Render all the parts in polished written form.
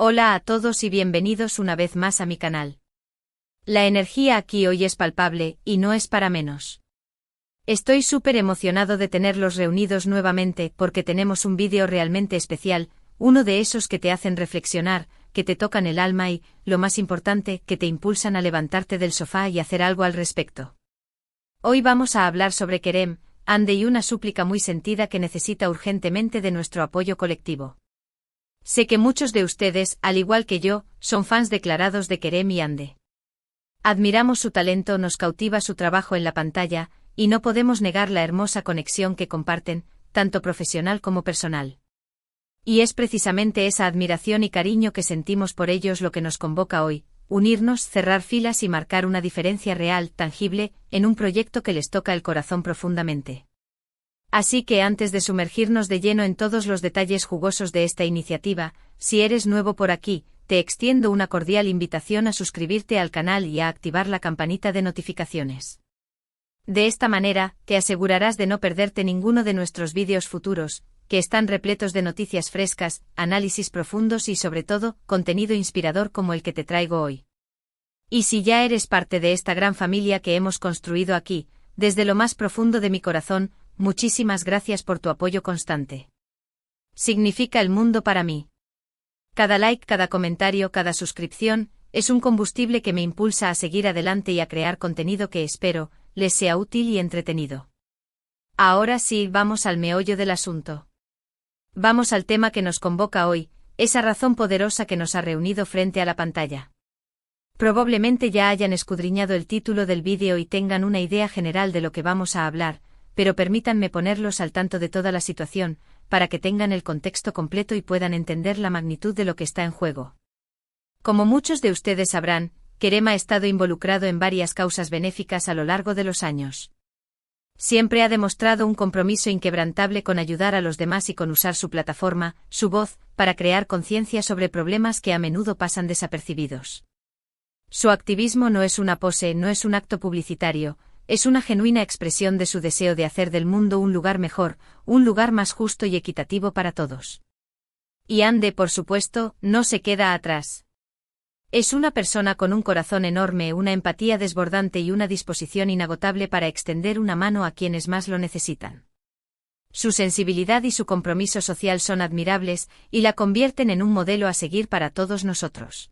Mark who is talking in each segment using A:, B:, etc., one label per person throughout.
A: Hola a todos y bienvenidos una vez más a mi canal. La energía aquí hoy es palpable, y no es para menos. Estoy súper emocionado de tenerlos reunidos nuevamente porque tenemos un vídeo realmente especial, uno de esos que te hacen reflexionar, que te tocan el alma y, lo más importante, que te impulsan a levantarte del sofá y hacer algo al respecto. Hoy vamos a hablar sobre Kerem, Ande y una súplica muy sentida que necesita urgentemente de nuestro apoyo colectivo. Sé que muchos de ustedes, al igual que yo, son fans declarados de Kerem y Ande. Admiramos su talento, nos cautiva su trabajo en la pantalla, y no podemos negar la hermosa conexión que comparten, tanto profesional como personal. Y es precisamente esa admiración y cariño que sentimos por ellos lo que nos convoca hoy, unirnos, cerrar filas y marcar una diferencia real, tangible, en un proyecto que les toca el corazón profundamente. Así que antes de sumergirnos de lleno en todos los detalles jugosos de esta iniciativa, si eres nuevo por aquí, te extiendo una cordial invitación a suscribirte al canal y a activar la campanita de notificaciones. De esta manera, te asegurarás de no perderte ninguno de nuestros vídeos futuros, que están repletos de noticias frescas, análisis profundos y sobre todo, contenido inspirador como el que te traigo hoy. Y si ya eres parte de esta gran familia que hemos construido aquí, desde lo más profundo de mi corazón, muchísimas gracias por tu apoyo constante. Significa el mundo para mí. Cada like, cada comentario, cada suscripción, es un combustible que me impulsa a seguir adelante y a crear contenido que espero, les sea útil y entretenido. Ahora sí, vamos al meollo del asunto. Vamos al tema que nos convoca hoy, esa razón poderosa que nos ha reunido frente a la pantalla. Probablemente ya hayan escudriñado el título del vídeo y tengan una idea general de lo que vamos a hablar, pero permítanme ponerlos al tanto de toda la situación, para que tengan el contexto completo y puedan entender la magnitud de lo que está en juego. Como muchos de ustedes sabrán, Kerem ha estado involucrado en varias causas benéficas a lo largo de los años. Siempre ha demostrado un compromiso inquebrantable con ayudar a los demás y con usar su plataforma, su voz, para crear conciencia sobre problemas que a menudo pasan desapercibidos. Su activismo no es una pose, no es un acto publicitario, es una genuina expresión de su deseo de hacer del mundo un lugar mejor, un lugar más justo y equitativo para todos. Y Ande, por supuesto, no se queda atrás. Es una persona con un corazón enorme, una empatía desbordante y una disposición inagotable para extender una mano a quienes más lo necesitan. Su sensibilidad y su compromiso social son admirables, y la convierten en un modelo a seguir para todos nosotros.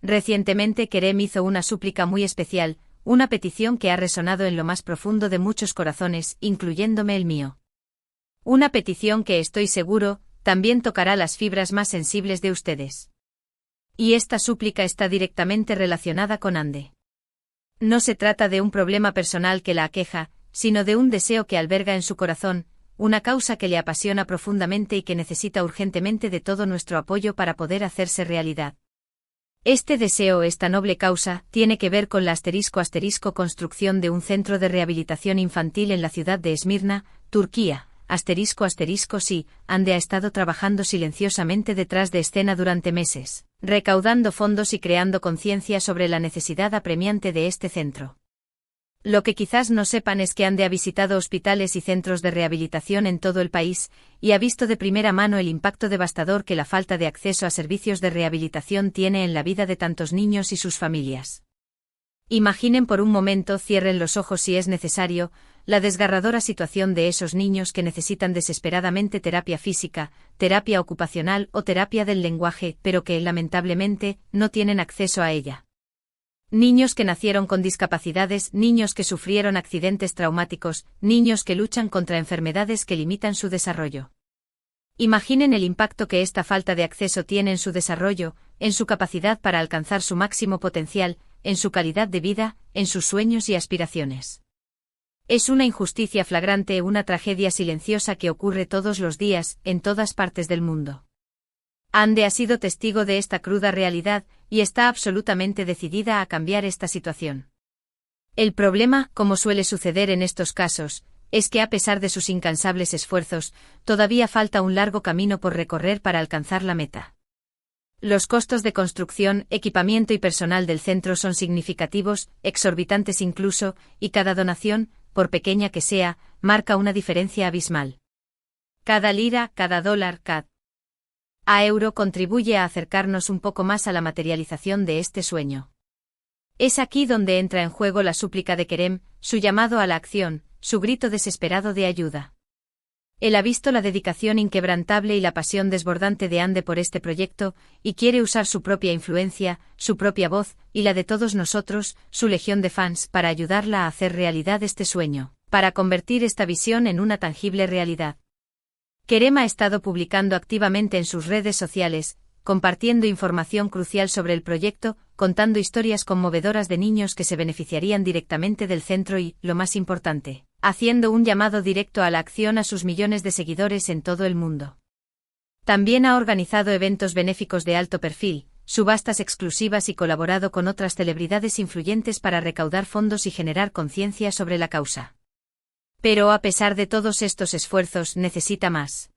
A: Recientemente Kerem hizo una súplica muy especial, una petición que ha resonado en lo más profundo de muchos corazones, incluyéndome el mío. Una petición que estoy seguro, también tocará las fibras más sensibles de ustedes. Y esta súplica está directamente relacionada con Ande. No se trata de un problema personal que la aqueja, sino de un deseo que alberga en su corazón, una causa que le apasiona profundamente y que necesita urgentemente de todo nuestro apoyo para poder hacerse realidad. Este deseo, esta noble causa, tiene que ver con la ** construcción de un centro de rehabilitación infantil en la ciudad de Esmirna, Turquía. ** sí, Ande ha estado trabajando silenciosamente detrás de escena durante meses, recaudando fondos y creando conciencia sobre la necesidad apremiante de este centro. Lo que quizás no sepan es que Ande ha visitado hospitales y centros de rehabilitación en todo el país, y ha visto de primera mano el impacto devastador que la falta de acceso a servicios de rehabilitación tiene en la vida de tantos niños y sus familias. Imaginen por un momento, cierren los ojos si es necesario, la desgarradora situación de esos niños que necesitan desesperadamente terapia física, terapia ocupacional o terapia del lenguaje, pero que, lamentablemente, no tienen acceso a ella. Niños que nacieron con discapacidades, niños que sufrieron accidentes traumáticos, niños que luchan contra enfermedades que limitan su desarrollo. Imaginen el impacto que esta falta de acceso tiene en su desarrollo, en su capacidad para alcanzar su máximo potencial, en su calidad de vida, en sus sueños y aspiraciones. Es una injusticia flagrante, una tragedia silenciosa que ocurre todos los días, en todas partes del mundo. Ande ha sido testigo de esta cruda realidad, y está absolutamente decidida a cambiar esta situación. El problema, como suele suceder en estos casos, es que a pesar de sus incansables esfuerzos, todavía falta un largo camino por recorrer para alcanzar la meta. Los costos de construcción, equipamiento y personal del centro son significativos, exorbitantes incluso, y cada donación, por pequeña que sea, marca una diferencia abismal. Cada lira, cada dólar, Euro contribuye a acercarnos un poco más a la materialización de este sueño. Es aquí donde entra en juego la súplica de Kerem, su llamado a la acción, su grito desesperado de ayuda. Él ha visto la dedicación inquebrantable y la pasión desbordante de Ande por este proyecto, y quiere usar su propia influencia, su propia voz, y la de todos nosotros, su legión de fans, para ayudarla a hacer realidad este sueño, para convertir esta visión en una tangible realidad. Kerem ha estado publicando activamente en sus redes sociales, compartiendo información crucial sobre el proyecto, contando historias conmovedoras de niños que se beneficiarían directamente del centro y, lo más importante, haciendo un llamado directo a la acción a sus millones de seguidores en todo el mundo. También ha organizado eventos benéficos de alto perfil, subastas exclusivas y colaborado con otras celebridades influyentes para recaudar fondos y generar conciencia sobre la causa. Pero a pesar de todos estos esfuerzos, necesita más.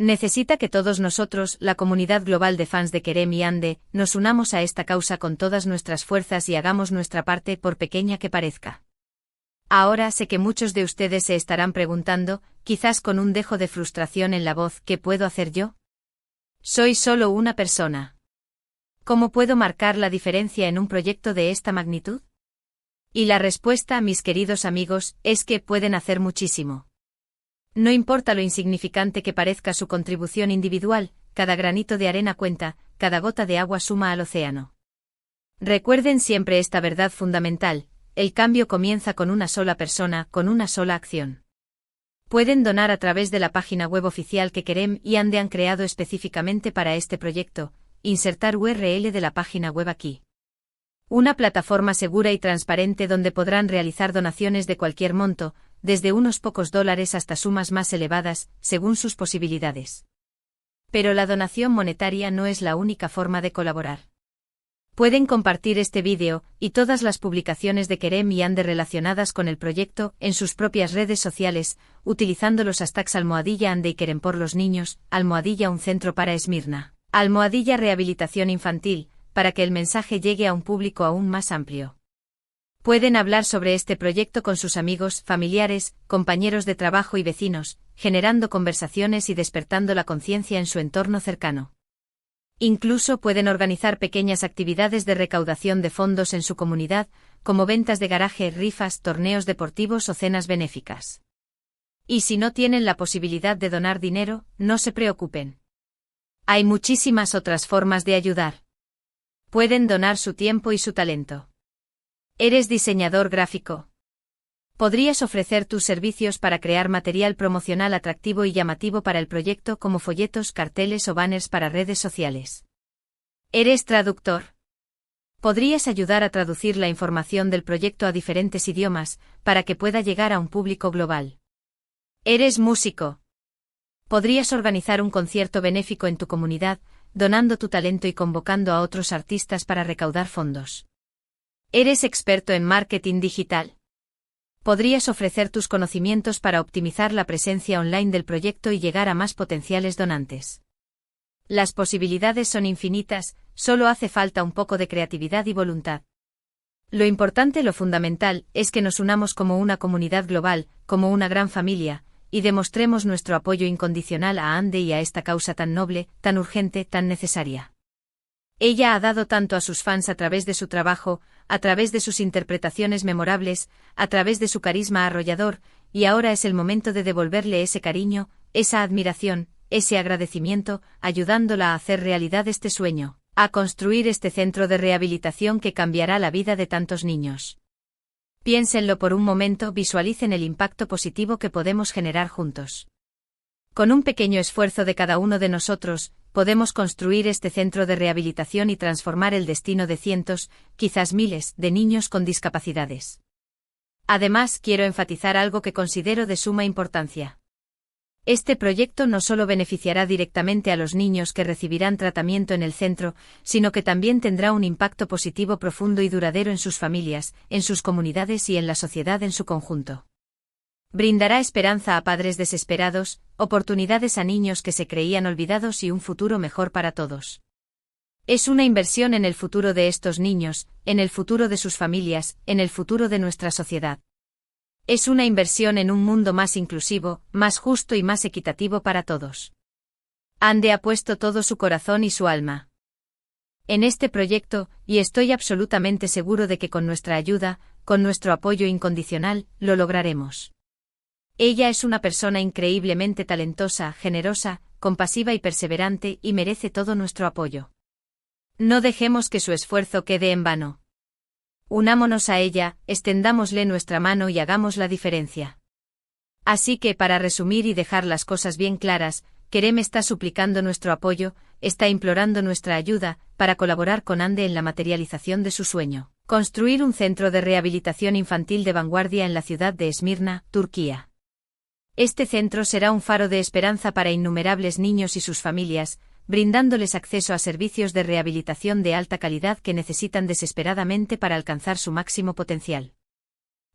A: Necesita que todos nosotros, la comunidad global de fans de Kerem y Ande, nos unamos a esta causa con todas nuestras fuerzas y hagamos nuestra parte, por pequeña que parezca. Ahora sé que muchos de ustedes se estarán preguntando, quizás con un dejo de frustración en la voz, ¿qué puedo hacer yo? Soy solo una persona. ¿Cómo puedo marcar la diferencia en un proyecto de esta magnitud? Y la respuesta, mis queridos amigos, es que pueden hacer muchísimo. No importa lo insignificante que parezca su contribución individual, cada granito de arena cuenta, cada gota de agua suma al océano. Recuerden siempre esta verdad fundamental: el cambio comienza con una sola persona, con una sola acción. Pueden donar a través de la página web oficial que Kerem y Ande han creado específicamente para este proyecto, insertar URL de la página web aquí. Una plataforma segura y transparente donde podrán realizar donaciones de cualquier monto, desde unos pocos dólares hasta sumas más elevadas, según sus posibilidades. Pero la donación monetaria no es la única forma de colaborar. Pueden compartir este vídeo, y todas las publicaciones de Kerem y Ande relacionadas con el proyecto, en sus propias redes sociales, utilizando los hashtags #Ande y Kerem por los niños, #Un centro para Esmirna, #Rehabilitación infantil, para que el mensaje llegue a un público aún más amplio. Pueden hablar sobre este proyecto con sus amigos, familiares, compañeros de trabajo y vecinos, generando conversaciones y despertando la conciencia en su entorno cercano. Incluso pueden organizar pequeñas actividades de recaudación de fondos en su comunidad, como ventas de garaje, rifas, torneos deportivos o cenas benéficas. Y si no tienen la posibilidad de donar dinero, no se preocupen. Hay muchísimas otras formas de ayudar. Pueden donar su tiempo y su talento. ¿Eres diseñador gráfico? Podrías ofrecer tus servicios para crear material promocional atractivo y llamativo para el proyecto, como folletos, carteles o banners para redes sociales. ¿Eres traductor? Podrías ayudar a traducir la información del proyecto a diferentes idiomas, para que pueda llegar a un público global. ¿Eres músico? Podrías organizar un concierto benéfico en tu comunidad, donando tu talento y convocando a otros artistas para recaudar fondos. ¿Eres experto en marketing digital? Podrías ofrecer tus conocimientos para optimizar la presencia online del proyecto y llegar a más potenciales donantes. Las posibilidades son infinitas, solo hace falta un poco de creatividad y voluntad. Lo importante, lo fundamental, es que nos unamos como una comunidad global, como una gran familia, y demostremos nuestro apoyo incondicional a Ande y a esta causa tan noble, tan urgente, tan necesaria. Ella ha dado tanto a sus fans a través de su trabajo, a través de sus interpretaciones memorables, a través de su carisma arrollador, y ahora es el momento de devolverle ese cariño, esa admiración, ese agradecimiento, ayudándola a hacer realidad este sueño, a construir este centro de rehabilitación que cambiará la vida de tantos niños. Piénsenlo por un momento, visualicen el impacto positivo que podemos generar juntos. Con un pequeño esfuerzo de cada uno de nosotros, podemos construir este centro de rehabilitación y transformar el destino de cientos, quizás miles, de niños con discapacidades. Además, quiero enfatizar algo que considero de suma importancia. Este proyecto no solo beneficiará directamente a los niños que recibirán tratamiento en el centro, sino que también tendrá un impacto positivo profundo y duradero en sus familias, en sus comunidades y en la sociedad en su conjunto. Brindará esperanza a padres desesperados, oportunidades a niños que se creían olvidados y un futuro mejor para todos. Es una inversión en el futuro de estos niños, en el futuro de sus familias, en el futuro de nuestra sociedad. Es una inversión en un mundo más inclusivo, más justo y más equitativo para todos. Ande ha puesto todo su corazón y su alma en este proyecto, y estoy absolutamente seguro de que con nuestra ayuda, con nuestro apoyo incondicional, lo lograremos. Ella es una persona increíblemente talentosa, generosa, compasiva y perseverante, y merece todo nuestro apoyo. No dejemos que su esfuerzo quede en vano. Unámonos a ella, extendámosle nuestra mano y hagamos la diferencia. Así que, para resumir y dejar las cosas bien claras, Kerem está suplicando nuestro apoyo, está implorando nuestra ayuda, para colaborar con Ande en la materialización de su sueño: construir un centro de rehabilitación infantil de vanguardia en la ciudad de Esmirna, Turquía. Este centro será un faro de esperanza para innumerables niños y sus familias, brindándoles acceso a servicios de rehabilitación de alta calidad que necesitan desesperadamente para alcanzar su máximo potencial.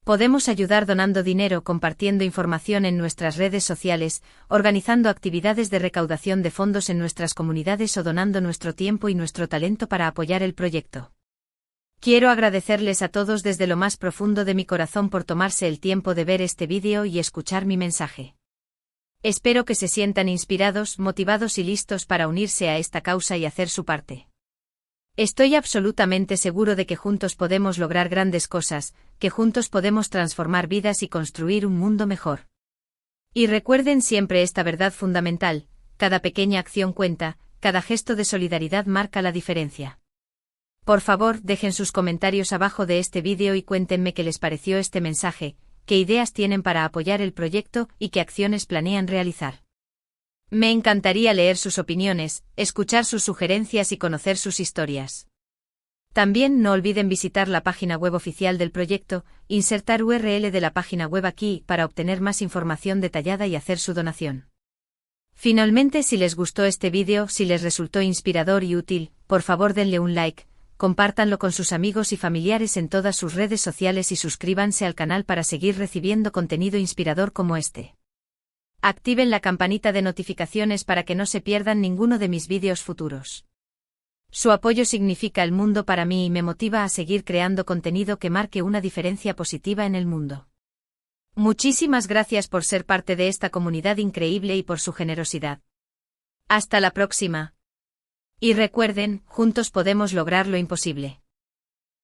A: Podemos ayudar donando dinero, compartiendo información en nuestras redes sociales, organizando actividades de recaudación de fondos en nuestras comunidades o donando nuestro tiempo y nuestro talento para apoyar el proyecto. Quiero agradecerles a todos desde lo más profundo de mi corazón por tomarse el tiempo de ver este vídeo y escuchar mi mensaje. Espero que se sientan inspirados, motivados y listos para unirse a esta causa y hacer su parte. Estoy absolutamente seguro de que juntos podemos lograr grandes cosas, que juntos podemos transformar vidas y construir un mundo mejor. Y recuerden siempre esta verdad fundamental: cada pequeña acción cuenta, cada gesto de solidaridad marca la diferencia. Por favor, dejen sus comentarios abajo de este vídeo y cuéntenme qué les pareció este mensaje, qué ideas tienen para apoyar el proyecto y qué acciones planean realizar. Me encantaría leer sus opiniones, escuchar sus sugerencias y conocer sus historias. También no olviden visitar la página web oficial del proyecto, insertar URL de la página web aquí para obtener más información detallada y hacer su donación. Finalmente, si les gustó este vídeo, si les resultó inspirador y útil, por favor denle un like, compártanlo con sus amigos y familiares en todas sus redes sociales y suscríbanse al canal para seguir recibiendo contenido inspirador como este. Activen la campanita de notificaciones para que no se pierdan ninguno de mis vídeos futuros. Su apoyo significa el mundo para mí y me motiva a seguir creando contenido que marque una diferencia positiva en el mundo. Muchísimas gracias por ser parte de esta comunidad increíble y por su generosidad. Hasta la próxima. Y recuerden, juntos podemos lograr lo imposible.